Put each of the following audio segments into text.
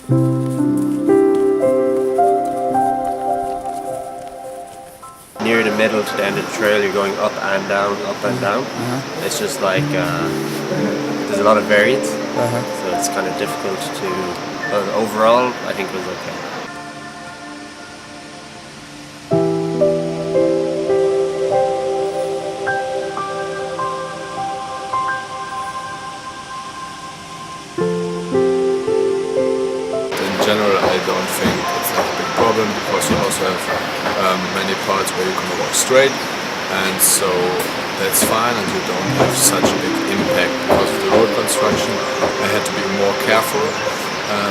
Near the middle to the end of the trail, you're going up and down, up and down. It's just like there's a lot of variance, so it's kind of difficult to. But overall, I think it was okay. In general, I don't think it's a big problem because you also have many parts where you can walk straight, and so that's fine, and you don't have such a big impact because of the road construction. I had to be more careful,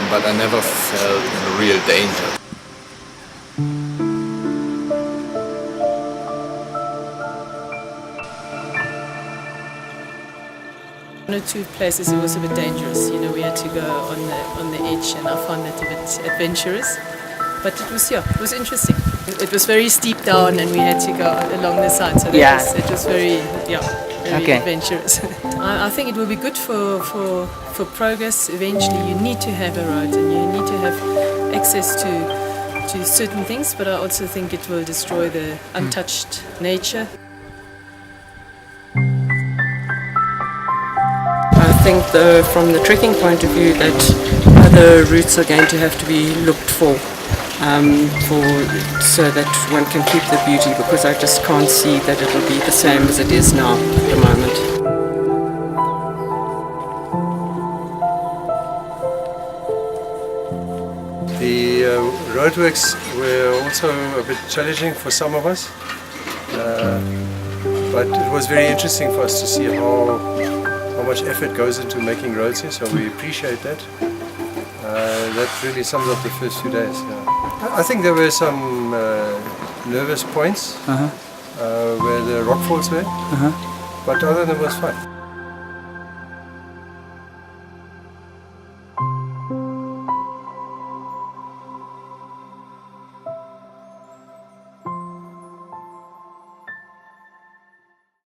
but I never felt in real danger. One or two places it was a bit dangerous. You know, we had to go on the edge, and I found that a bit adventurous. But it was interesting. It was very steep down, and we had to go along the side. So it was very adventurous. I think it will be good for progress. Eventually, you need to have a road, and you need to have access to certain things. But I also think it will destroy the untouched nature. I think from the trekking point of view that other routes are going to have to be looked for, so that one can keep the beauty, because I just can't see that it will be the same as it is now at the moment. The roadworks were also a bit challenging for some of us, but it was very interesting for us to see how much effort goes into making roads here, so we appreciate that. That really sums up the first few days. I think there were some nervous points where the rock falls were, but other than that it was fun.